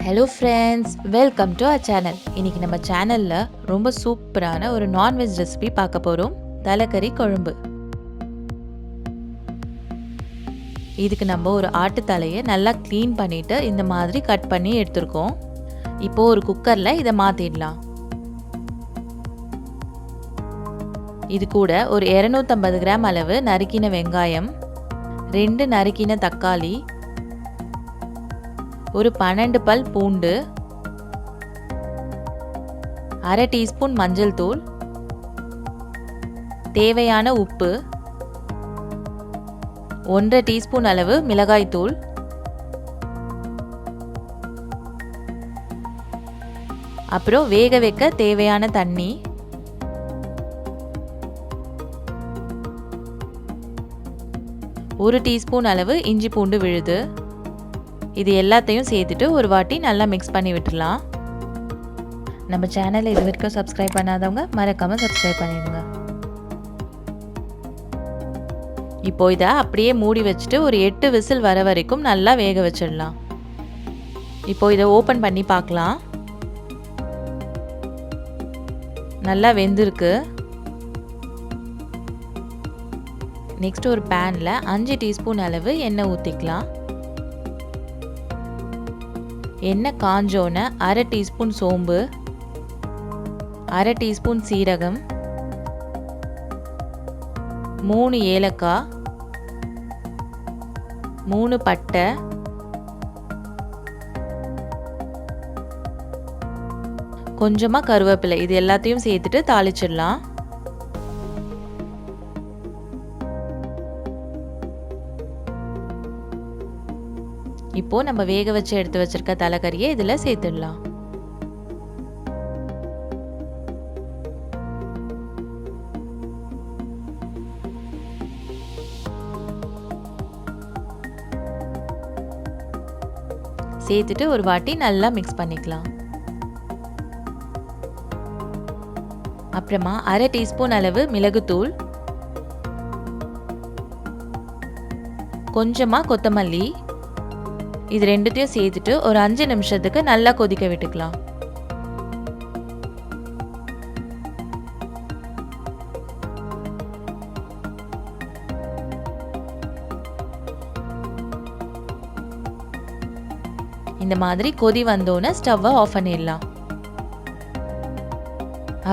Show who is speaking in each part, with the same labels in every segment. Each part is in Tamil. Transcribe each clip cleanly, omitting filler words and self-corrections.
Speaker 1: Hello friends, welcome to our channel. இன்றைக்கி நம்ம சேனலில் ரொம்ப சூப்பரான ஒரு நான்வெஜ் ரெசிபி பார்க்க போகிறோம். தலக்கறி குழம்பு. இதுக்கு நம்ம ஒரு ஆட்டு தலையை நல்லா க்ளீன் பண்ணிவிட்டு இந்த மாதிரி கட் பண்ணி எடுத்துருக்கோம். இப்போது ஒரு குக்கரில் இதை மாற்றிடலாம். இது கூட ஒரு 250 கிராம் அளவு நறுக்கின வெங்காயம், 2 நறுக்கின தக்காளி, ஒரு 12 பல் பூண்டு, அரை டீஸ்பூன் மஞ்சள் தூள், தேவையான உப்பு, 1/2 டீஸ்பூன் அளவு மிளகாய் தூள், அப்புறம் வேக வைக்க தேவையான தண்ணி, ஒரு டீஸ்பூன் அளவு இஞ்சி பூண்டு விழுது. இது எல்லாத்தையும் சேர்த்துட்டு ஒரு வாட்டி நல்லா மிக்ஸ் பண்ணி விட்டுடலாம். நம்ம சேனலை இது வரைக்கும் சப்ஸ்கிரைப் பண்ணாதவங்க மறக்காமல் சப்ஸ்கிரைப் பண்ணிடுங்க. இப்போ இதை அப்படியே மூடி வச்சுட்டு ஒரு 8 விசில் வர வரைக்கும் நல்லா வேக வச்சிடலாம். இப்போ இதை ஓப்பன் பண்ணி பார்க்கலாம். நல்லா வெந்திருக்கு. நெக்ஸ்ட் ஒரு பேனில் 5 டீஸ்பூன் அளவு எண்ணெய் ஊற்றிக்கலாம். எண்ணெய் காஞ்சோன்னு அரை டீஸ்பூன் சோம்பு, அரை டீஸ்பூன் சீரகம், 3 ஏலக்காய், 3 பட்டை, கொஞ்சமாக கருவேப்பிலை, இது எல்லாத்தையும் சேர்த்துட்டு தாளிச்சிடலாம். இப்போ நம்ம வேக வச்சு எடுத்து வச்சிருக்க தலைக்கறியை இதில் சேர்த்துடலாம். சேர்த்துட்டு ஒரு வாட்டி நல்லா மிக்ஸ் பண்ணிக்கலாம். அப்புறமா அரை டீஸ்பூன் அளவு மிளகுத்தூள், கொஞ்சமாக கொத்தமல்லி, இது ரெண்டுத்தையும் சேர்த்துட்டு ஒரு 5 நிமிஷத்துக்கு நல்லா கொதிக்க விட்டுக்கலாம். இந்த மாதிரி கொதி வந்தோன்னே ஸ்டவ்வை ஆஃப் பண்ணிடலாம்.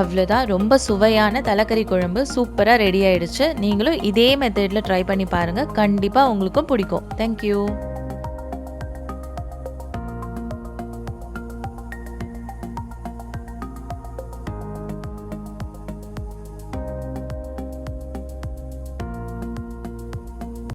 Speaker 1: அவ்வளோதான், ரொம்ப சுவையான தலைக்கறி குழம்பு சூப்பராக ரெடி ஆயிடுச்சு. நீங்களும் இதே மெத்தடில் ட்ரை பண்ணி பாருங்கள், கண்டிப்பாக உங்களுக்கும் பிடிக்கும். தேங்க்யூ.